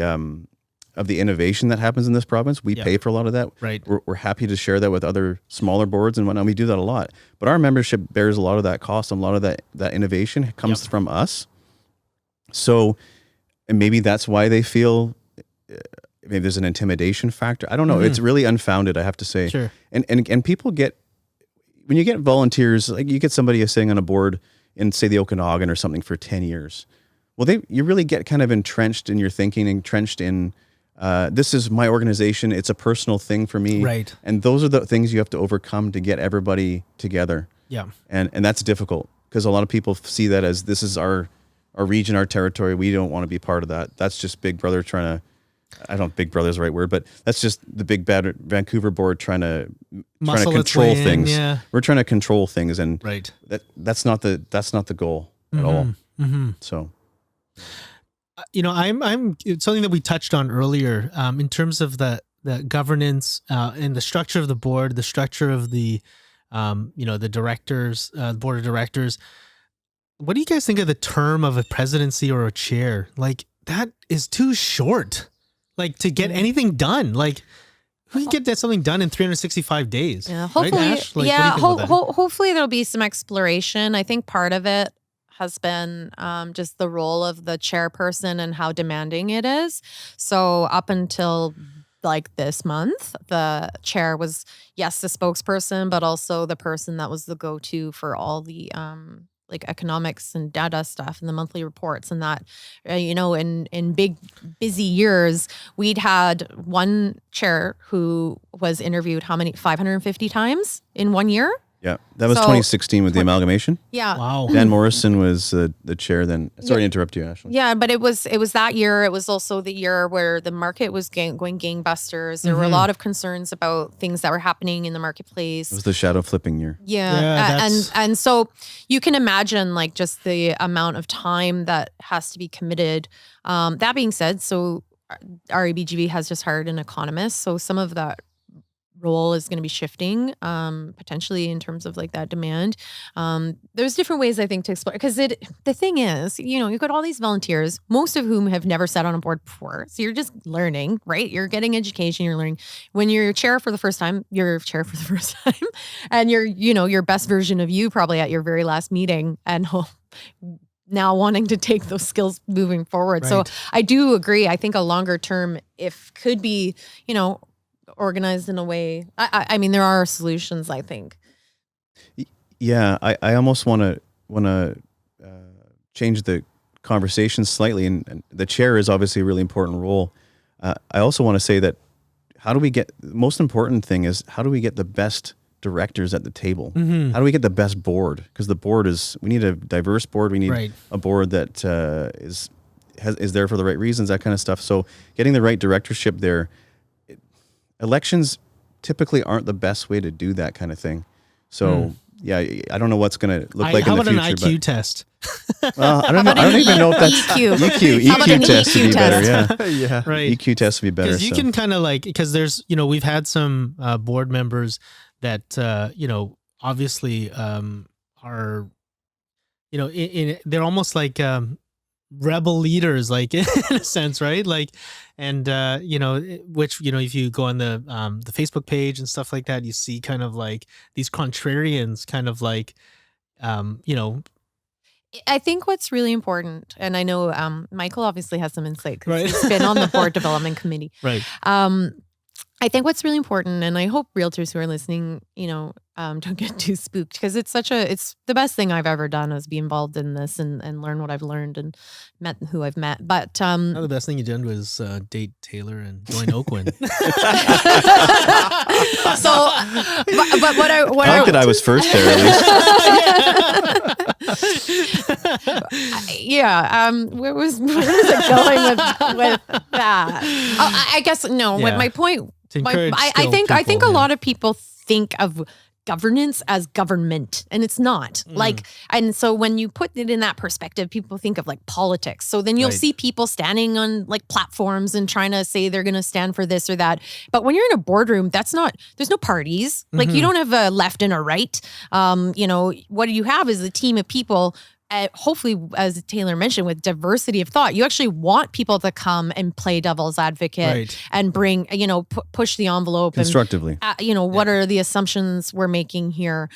innovation that happens in this province. We pay for a lot of that. Right. We're happy to share that with other smaller boards and whatnot. We do that a lot, but our membership bears a lot of that cost, and a lot of that innovation comes from us. So, and maybe that's why they feel maybe there's an intimidation factor. I don't know. It's really unfounded, I have to say. Sure. And people when you get volunteers, you get somebody sitting on a board in, say, the Okanagan or something for 10 years. Well, you really get kind of entrenched in your thinking, entrenched in this is my organization. It's a personal thing for me. Right. And those are the things you have to overcome to get everybody together. Yeah. And that's difficult because a lot of people see that as this is our region, our territory. We don't want to be part of that. That's just Big Brother trying to, I don't know if Big Brother is the right word, but that's just the big bad Vancouver board trying to control things. Yeah. We're trying to control things, and Right. that's not the goal at all. Mm-hmm. So, I'm it's something that we touched on earlier in terms of the governance and the structure of the board, the structure of the the directors, board of directors. What do you guys think of the term of a presidency or a chair? Like, that is too short, like, to get anything done. Like, who can get something done in 365 days? Yeah, hopefully, right, Ash? Like, what do you think about that? Hopefully there'll be some exploration. I think part of it has been just the role of the chairperson and how demanding it is. So up until like this month, the chair was, yes, the spokesperson, but also the person that was the go-to for all the like economics and data stuff and the monthly reports, and that, in big busy years, we'd had one chair who was interviewed 550 times in 1 year. yeah, that was So- 2016 with the amalgamation. Yeah. Wow. Dan Morrison was the chair then. Sorry to interrupt you, Ashley. Yeah, but it was that year. It was also the year where the market was going gangbusters. There were a lot of concerns about things that were happening in the marketplace. It was the shadow flipping year. Yeah, Yeah, that's- and so you can imagine like just the amount of time that has to be committed. That being said, so REBGV has just hired an economist, so some of that role is going to be shifting potentially in terms of like that demand. There's different ways I think to explore, because the thing is, you've got all these volunteers, most of whom have never sat on a board before. So you're just learning, right? You're getting education, you're learning. When you're chair for the first time, you're chair for the first time, and you're, your best version of you probably at your very last meeting, and now wanting to take those skills moving forward. So Right. I do agree. I think a longer term, if could be, organized in a way. I mean, there are solutions, I think. Yeah, I almost want to change the conversation slightly, and the chair is obviously a really important role. I also want to say that the most important thing is how do we get the best directors at the table? How do we get the best board? Because the board we need a diverse board. We need Right. a board that is there for the right reasons, that kind of stuff. So getting the right directorship there. Elections typically aren't the best way to do that kind of thing. So yeah, I don't know what's going to look like how in the about future. an IQ test? Well, I don't know. I don't even know if that's EQ. How about an EQ test would EQ be better. test? Yeah, Yeah. Right. EQ test would be better. Because you so. can kind of like, because there's, we've had some board members that, obviously are, they're almost like rebel leaders, like in a sense, right? Like, and which if you go on the Facebook page and stuff like that, you see kind of like these contrarians, kind of like, I think what's really important, and I know Michael obviously has some insight because Right. he's been on the board development committee. right. I think what's really important, and I hope realtors who are listening, don't get too spooked, because it's the best thing I've ever done is be involved in this and learn what I've learned and met who I've met. But Now the best thing you did was date Taylor and join Oakwyn. so, but what I like that I was first there at least. yeah. Where was it going with that? I guess no. Yeah. My point. To encourage I skilled think people, a yeah. lot of people think of governance as government, and it's not. Like, and so when you put it in that perspective, people think of like politics. So then you'll Right. see people standing on like platforms and trying to say they're going to stand for this or that. But when you're in a boardroom, there's no parties. Like, you don't have a left and a right. What you have is a team of people. Hopefully, as Taylor mentioned, with diversity of thought, you actually want people to come and play devil's advocate Right. and bring, push the envelope Constructively. and, what are the assumptions we're making here?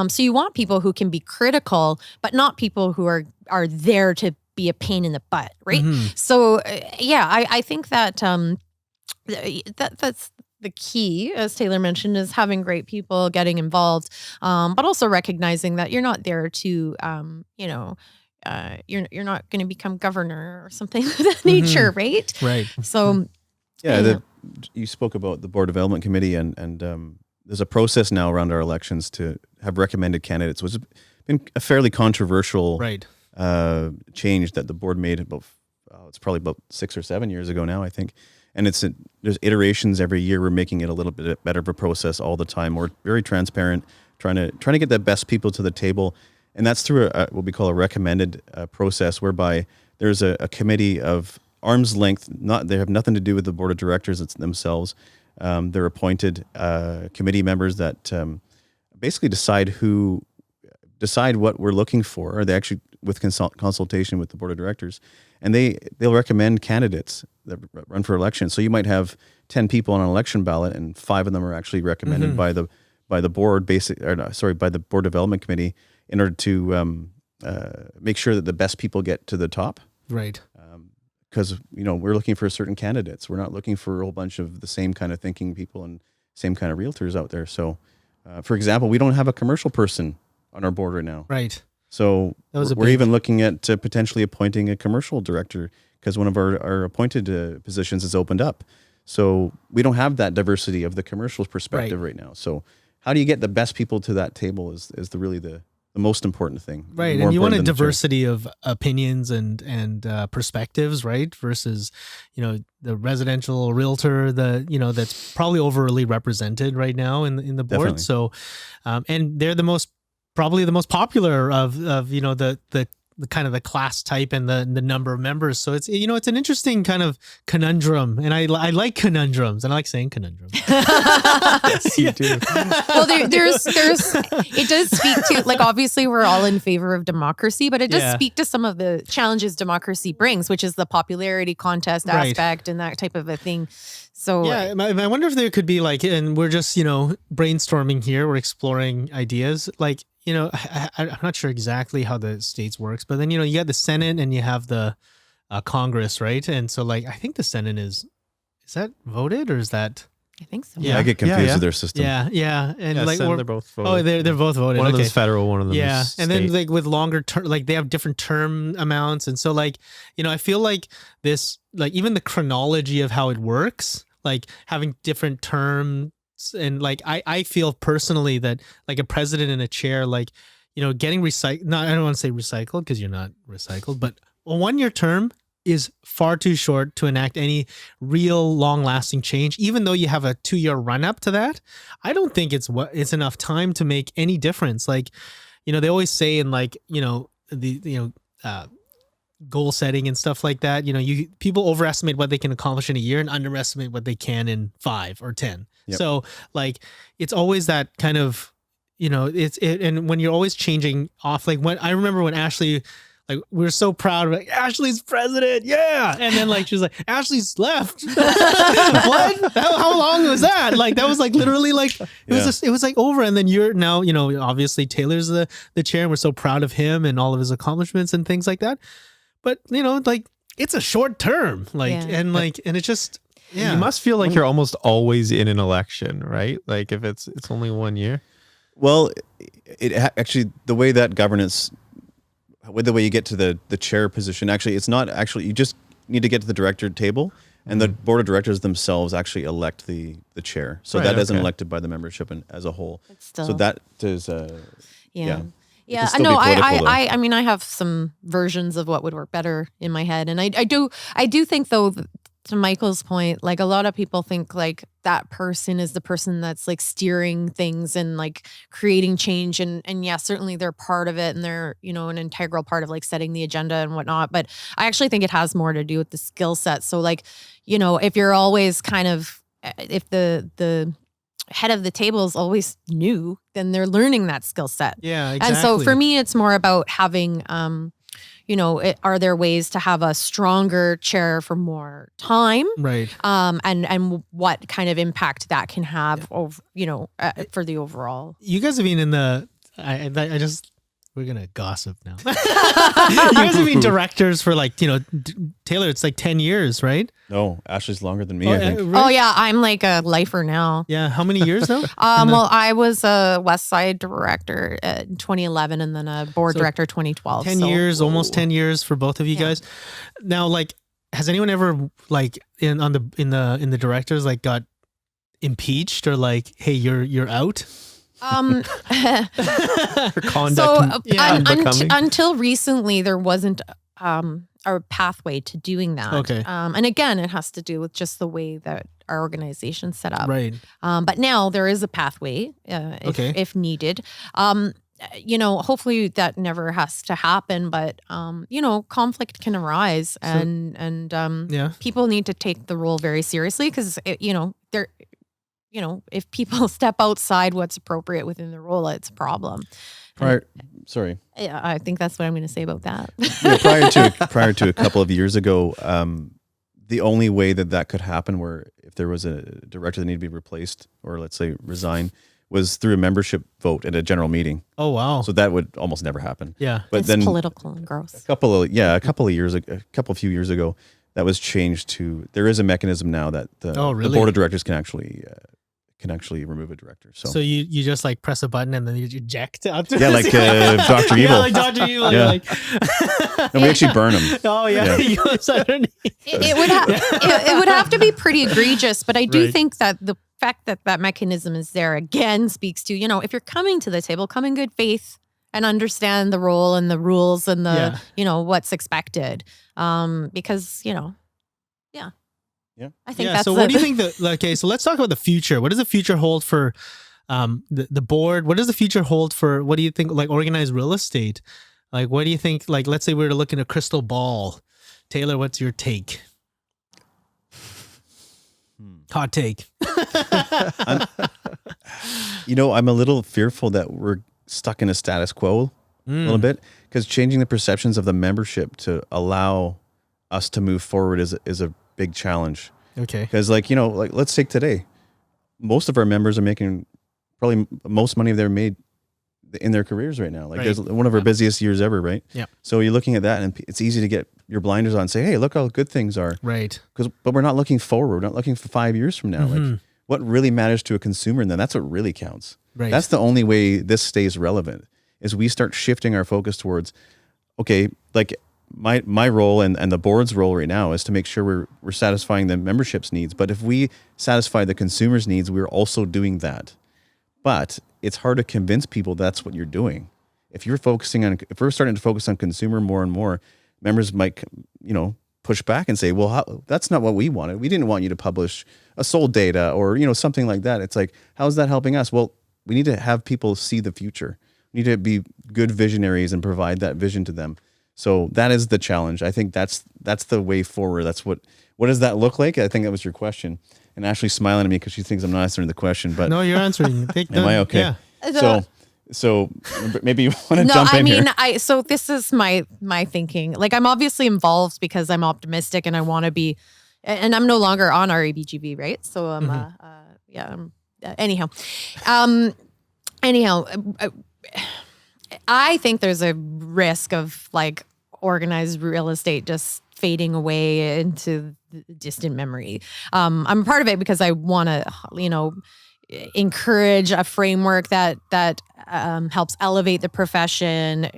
So you want people who can be critical, but not people who are there to be a pain in the butt, right? So, I think that that's the key, as Taylor mentioned, is having great people, getting involved, but also recognizing that you're not there to, you're not going to become governor or something of that nature, right? Right. So you spoke about the board development committee, and there's a process now around our elections to have recommended candidates, which has been a fairly controversial change that the board made about it's probably about 6 or 7 years ago now, I think. And there's iterations every year. We're making it a little bit better of a process all the time. We're very transparent, trying to get the best people to the table, and that's through what we call a recommended process, whereby there's a committee of arm's length. They have nothing to do with the board of directors. It's themselves. They're appointed committee members that basically decide what we're looking for. Or they actually, with consultation with the board of directors, and they'll recommend candidates that run for election. So you might have 10 people on an election ballot, and 5 of them are actually recommended by the board, by the board development committee, in order to make sure that the best people get to the top. Right. Because we're looking for certain candidates. We're not looking for a whole bunch of the same kind of thinking people and same kind of realtors out there. So, for example, we don't have a commercial person on our board right now. Right. So we're even looking at potentially appointing a commercial director, because one of our appointed positions is opened up. So we don't have that diversity of the commercial perspective right now. So how do you get the best people to that table is really the most important thing. Right. More And you want a important than the diversity of opinions and perspectives, right? Versus, the residential realtor, that's probably overly represented right now in the board. Definitely. So, and they're probably the most popular of the kind of the class type and the number of members. So it's an interesting kind of conundrum, and I like conundrums, and I like saying conundrum. Yes, you do. Well, there's it does speak to, like, obviously we're all in favor of democracy, but it does speak to some of the challenges democracy brings, which is the popularity contest aspect and that type of a thing. So I wonder if there could be and we're just brainstorming here, we're exploring ideas, I'm not sure exactly how the States works, but then, you got the Senate and you have the Congress, right? And so I think the Senate is that voted, or is that? I think so. Yeah, I get confused with their system. Yeah. And Senate, they're both voted. Oh, they're both voted. One of them is federal, one of them is state. And then with longer term, they have different term amounts. And so I feel like this, even the chronology of how it works, having different terms. And I feel personally that a president and a chair, getting recycled. No, I don't want to say recycled, because you're not recycled, but a 1-year term is far too short to enact any real long-lasting change. Even though you have a 2-year run-up to that, I don't think it's enough time to make any difference. They always say in goal setting and stuff like that, people overestimate what they can accomplish in a year and underestimate what they can in 5 or 10. Yep. So it's always that kind of, and when you're always changing off, when I remember when Ashley, we were so proud of Ashley's president. Yeah. And then she was like, Ashley's left. What? How long was that? That was literally it was over. And then you're now, obviously Taylor's the chair, and we're so proud of him and all of his accomplishments and things like that. But it's a short term, and it's just, you must feel like you're almost always in an election, right? If it's only 1 year. Well, actually, the way that governance, with the way you get to the chair position, actually, it's not actually, you just need to get to the director table, and the board of directors themselves actually elect the chair. So that isn't elected by the membership as a whole. So that is, Yeah, no, I mean, I have some versions of what would work better in my head. And I do think, though, to Michael's point, a lot of people think that person is the person that's steering things and creating change. And yeah, certainly they're part of it, and they're, an integral part of setting the agenda and whatnot. But I actually think it has more to do with the skill set. So if you're always if the head of the table is always new, then they're learning that skill set. Yeah, exactly. And so for me, it's more about having, are there ways to have a stronger chair for more time? Right. And what kind of impact that can have, for the overall. You guys have been in the, I just We're gonna gossip now. You guys have been directors for like, Taylor, it's like 10 years, right? No, Ashley's longer than me, I think. Oh yeah, I'm like a lifer now. Yeah, how many years now? Well, I was a West Side director in 2011, and then a board director 2012. 10 years, almost 10 years for both of you guys. Now, like, has anyone ever like in the directors like got impeached or like, hey, you're out? Until recently, there wasn't a pathway to doing that. Okay. And again, it has to do with just the way that our organization's set up. Right. But now there is a pathway if needed. Hopefully that never has to happen, but conflict can arise, and people need to take the role very seriously, because they're. If people step outside what's appropriate within the role, it's a problem. Sorry. Yeah, I think that's what I'm going to say about that. Prior to a couple of years ago, the only way that could happen, where if there was a director that needed to be replaced or let's say resign, was through a membership vote at a general meeting. Oh wow! So that would almost never happen. Yeah, but it's then political and gross. A few years ago, that was changed to there is a mechanism now that the board of directors can actually remove a director. So you just like press a button and then you eject out. Yeah, like Dr. Evil. Yeah, like Dr. Evil. Yeah. Like and we actually burn them. Oh yeah. It would have to be pretty egregious, but I do think that the fact that mechanism is there again speaks to, if you're coming to the table, come in good faith and understand the role and the rules and the what's expected. Because I think that's so what do you think so let's talk about the future. What does the future hold for the board? What does the future hold for, what do you think, like organized real estate? Like, what do you think, like, let's say we were to look in a crystal ball. Taylor, what's your take? Hot take. I'm a little fearful that we're stuck in a status quo a little bit, because changing the perceptions of the membership to allow us to move forward is a big challenge. Okay. Because let's take today. Most of our members are making probably most money they've made in their careers right now. There's one of our busiest years ever, right? Yeah. So you're looking at that, and it's easy to get your blinders on and say, hey, look how good things are. Right. But we're not looking forward. We're not looking for 5 years from now. Like, what really matters to a consumer, and then that's what really counts. Right. That's the only way this stays relevant, is we start shifting our focus towards, okay, like my role and the board's role right now is to make sure we're satisfying the membership's needs. But if we satisfy the consumer's needs, we're also doing that. But it's hard to convince people that's what you're doing. If we're starting to focus on consumer more and more, members might, push back and say, well, that's not what we wanted. We didn't want you to publish a sold data or, something like that. It's like, how is that helping us? Well, we need to have people see the future. We need to be good visionaries and provide that vision to them. So that is the challenge. I think that's the way forward. That's what does that look like? I think that was your question. And Ashley's smiling at me because she thinks I'm not answering the question. But no, you're answering. Am I okay? Yeah. So maybe you want to jump in here. So this is my thinking. Like, I'm obviously involved because I'm optimistic and I want to be, and I'm no longer on REBGV, right? So anyhow, I think there's a risk of like organized real estate just fading away into distant memory. I'm a part of it because I want to, encourage a framework that helps elevate the profession,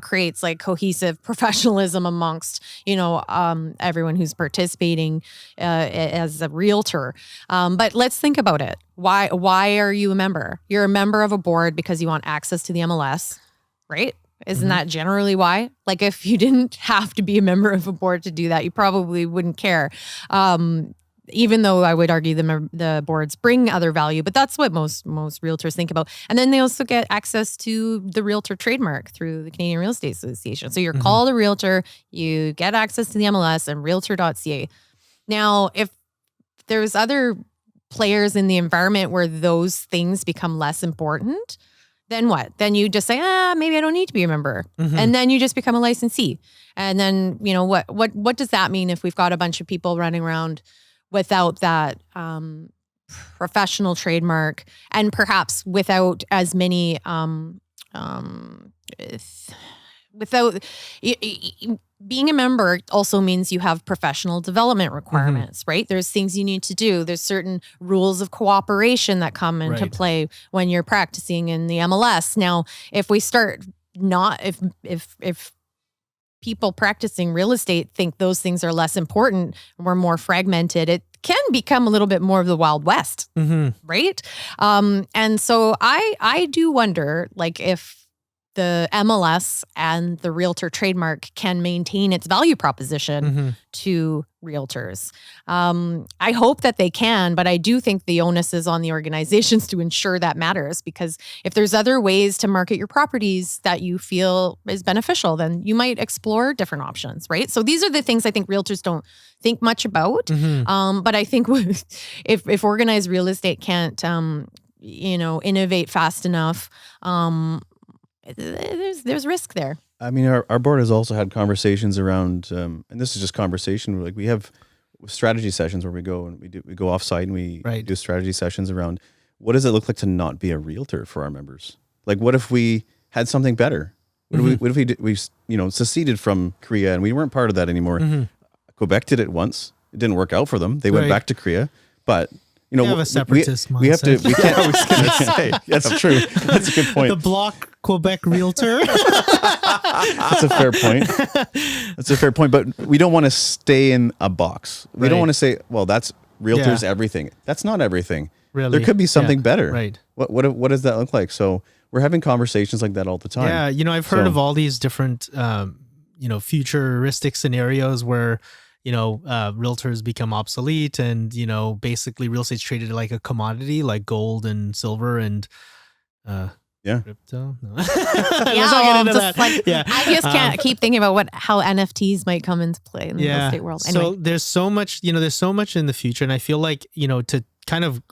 creates like cohesive professionalism amongst, everyone who's participating as a realtor. But let's think about it. Why are you a member? You're a member of a board because you want access to the MLS, right? Isn't that generally why? Like, if you didn't have to be a member of a board to do that, you probably wouldn't care. Even though I would argue the boards bring other value, but that's what most realtors think about. And then they also get access to the realtor trademark through the Canadian Real Estate Association. So you're called a realtor, you get access to the MLS and realtor.ca. Now, if there's other players in the environment where those things become less important, then what? Then you just say, maybe I don't need to be a member. And then you just become a licensee. And then, what does that mean if we've got a bunch of people running around without that professional trademark, and perhaps without as many without being a member also means you have professional development requirements, right? There's things you need to do. There's certain rules of cooperation that come into play when you're practicing in the MLS. Now, if we start if people practicing real estate think those things are less important, we're more fragmented, it can become a little bit more of the Wild West, right? And so I do wonder, like, if the MLS and the realtor trademark can maintain its value proposition to realtors. I hope that they can, but I do think the onus is on the organizations to ensure that matters, because if there's other ways to market your properties that you feel is beneficial, then you might explore different options, right? So these are the things I think realtors don't think much about. But I think if organized real estate can't, innovate fast enough, there's risk there. I mean, our board has also had conversations around, and this is just conversation. Like, we have strategy sessions where we go and we go offsite and we do strategy sessions around what does it look like to not be a realtor for our members. Like, what if we had something better? What if we seceded from Korea and we weren't part of that anymore? Quebec did it once. It didn't work out for them. They went back to Korea, but we have a separatist mindset. We have to. We can't. I was going to say that's true. That's a good point. The Bloc Quebec realtor. That's a fair point. That's a fair point. But we don't want to stay in a box. We don't want to say, well, that's realtors everything. That's not everything. Really, there could be something better. Right. What does that look like? So we're having conversations like that all the time. Yeah. I've heard of all these different, futuristic scenarios where, realtors become obsolete and, basically real estate's treated like a commodity, like gold and silver and, crypto. No. I just can't keep thinking about how NFTs might come into play in the real estate world. Anyway. So there's so much, there's so much in the future. And I feel like, to kind of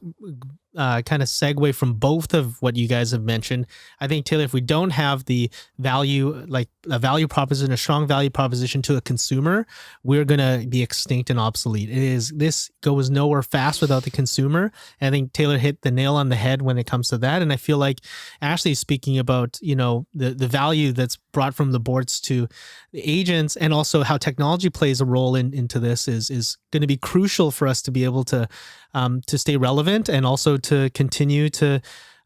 segue from both of what you guys have mentioned, I think, Taylor, if we don't have the value, like a value proposition, a strong value proposition to a consumer, we're going to be extinct and obsolete. This goes nowhere fast without the consumer. And I think Taylor hit the nail on the head when it comes to that. And I feel like Ashley speaking about, the value that's brought from the boards to the agents, and also how technology plays a role into this is going to be crucial for us to be able to stay relevant and also to continue to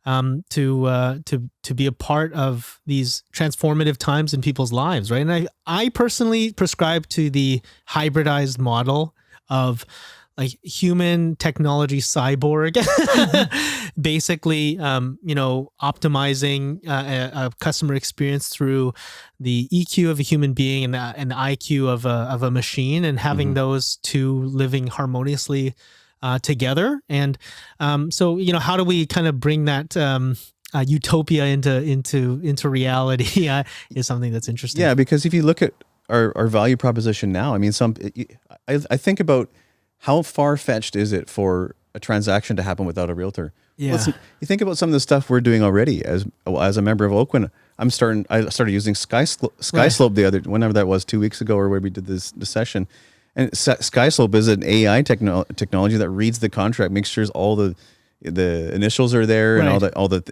be a part of these transformative times in people's lives, right? And I personally prescribe to the hybridized model of like human technology cyborg, basically, optimizing a customer experience through the EQ of a human being and the IQ of a machine, and having those two living harmoniously together. And so how do we kind of bring that utopia into reality is something that's interesting. Yeah, because if you look at our value proposition now, I mean, I think about how far-fetched is it for a transaction to happen without a realtor? Yeah. You think about some of the stuff we're doing already as a member of Oakwyn. I started using SkySlope whenever that was 2 weeks ago, or where we did the session. And SkySlope is an AI technology that reads the contract, makes sure all the initials are there, and all the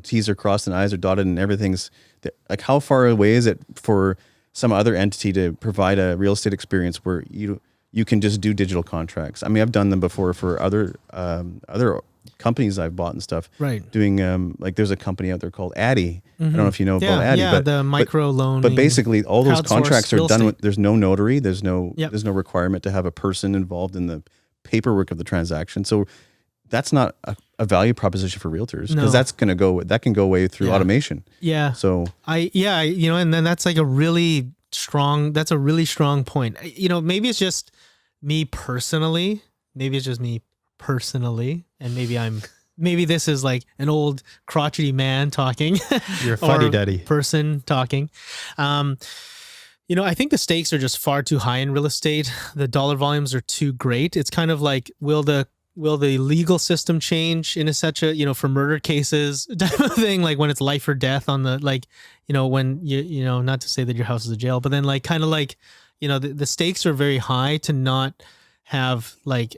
T's are crossed and I's are dotted, and everything's like, how far away is it for some other entity to provide a real estate experience where you can just do digital contracts? I mean, I've done them before for other companies I've bought and stuff. Right. Doing like, there's a company out there called Addy. I don't know if you know about Addy. Yeah, the micro loan. But basically, all those contracts are done with. There's no notary. There's no requirement to have a person involved in the paperwork of the transaction. So that's not a value proposition for realtors, because that can go away through automation. Yeah. So and then that's like a really strong point. Maybe it's just me personally. And maybe this is like an old crotchety man talking. You're a fuddy-duddy person talking. I think the stakes are just far too high in real estate. The dollar volumes are too great. It's kind of like, will the legal system change in such a, for murder cases type of thing, like when it's life or death on the, like, when not to say that your house is a jail, but then like, kind of like, the stakes are very high to not have like,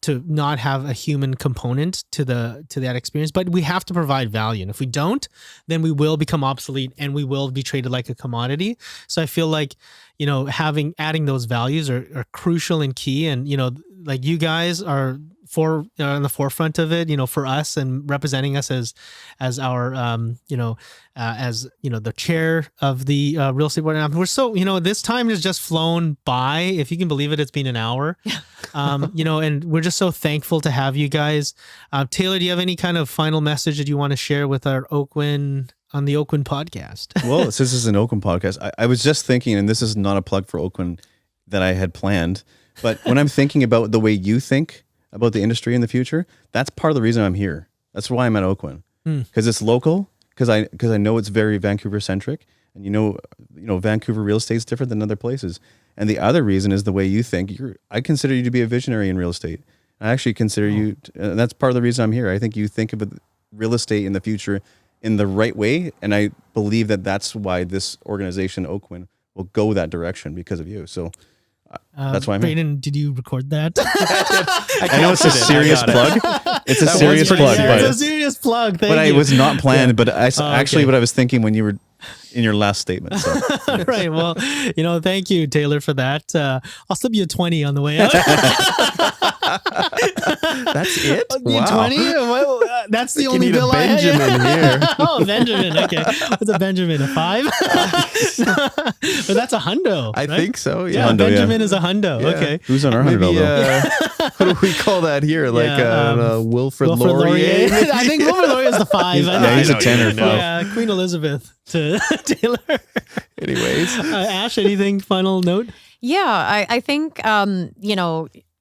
to not have a human component to that experience, but we have to provide value. And if we don't, then we will become obsolete and we will be treated like a commodity. So I feel like, adding those values are crucial and key. And, like you guys are on the forefront of it, for us and representing us as our, the chair of the real estate board. And we're so, this time has just flown by. If you can believe it, it's been an hour, and we're just so thankful to have you guys. Taylor, do you have any kind of final message that you want to share with our Oakwyn on the Oakwyn podcast? Well, since this is an Oakwyn podcast, I was just thinking, and this is not a plug for Oakwyn that I had planned, but when I'm thinking about the way you think about the industry in the future, that's part of the reason I'm here. That's why I'm at Oakwyn, because it's local, because I know it's very Vancouver centric, and Vancouver real estate is different than other places. And the other reason is the way you think. I consider you to be a visionary in real estate. I actually consider you, and that's part of the reason I'm here. I think you think of real estate in the future in the right way, and I believe that that's why this organization, Oakwyn, will go that direction because of you. So that's why I'm here. Brayden, did you record that? I know it's a serious plug. It's a serious plug. It's a serious plug. Thank you. It was not planned, but actually what I was thinking when you were in your last statement. So. Right. Well, thank you, Taylor, for that. I'll slip you a 20 on the way out. That's it? Wow. 20? Well, that's the only bill I have. Benjamin here. Oh, Benjamin. Okay. What's a Benjamin? A 5? But that's a hundo. I think so. Yeah. Hundo, Benjamin is a hundo. Yeah. Okay. Who's on our $100 bill? What do we call that here? Like Wilfrid Laurier? I think Wilfrid Laurier is the 5. He's a 10 or 5. Yeah, Queen Elizabeth to Taylor. Anyways. Ash, anything final note? Yeah, I think,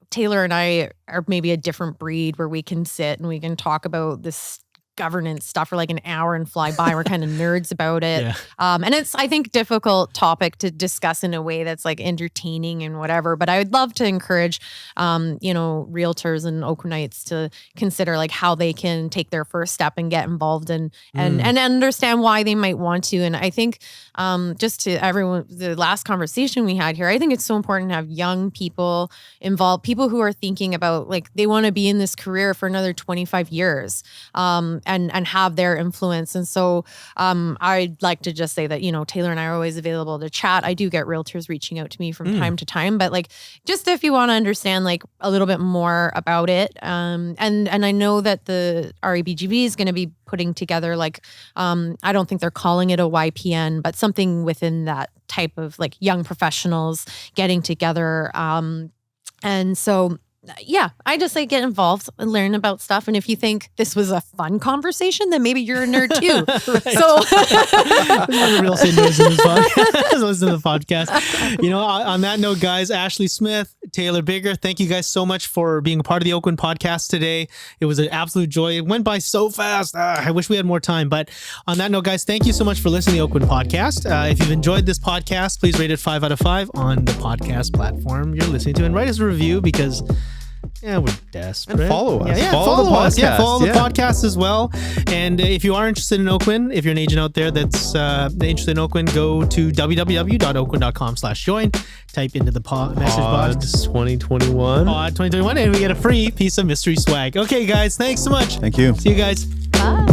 Taylor and I are maybe a different breed where we can sit and we can talk about this governance stuff for like an hour and fly by. We're kind of nerds about it. Yeah. And it's, I think, difficult topic to discuss in a way that's like entertaining and whatever. But I would love to encourage, realtors and Oakwynnites to consider like how they can take their first step and get involved and understand why they might want to. And I think just to everyone, the last conversation we had here, I think it's so important to have young people involved, people who are thinking about like they want to be in this career for another 25 years. And have their influence. And so I'd like to just say that, Taylor and I are always available to chat. I do get realtors reaching out to me from time to time, but like, just if you want to understand like a little bit more about it. And I know that the REBGV is going to be putting together like, I don't think they're calling it a YPN, but something within that type of like young professionals getting together. And so yeah, I just like get involved and learn about stuff. And if you think this was a fun conversation, then maybe you're a nerd too. So the real estate nerds in this podcast. Listen to the podcast. On that note, guys, Ashley Smith, Taylor Biggar, thank you guys so much for being a part of the Oakwyn podcast today. It was an absolute joy. It went by so fast. I wish we had more time. But on that note, guys, thank you so much for listening to the Oakwyn podcast. If you've enjoyed this podcast, please rate it 5 out of 5 on the podcast platform you're listening to, and write us a review because we're desperate. And follow us. Yeah, follow the podcast. Yeah, follow the podcast as well. And if you are interested in Oakwyn, if you're an agent out there that's interested in Oakwyn, go to www.oakwyn.com/join. Type into the message box 2021. Odd 2021, and we get a free piece of mystery swag. Okay, guys, thanks so much. Thank you. See you guys. bye.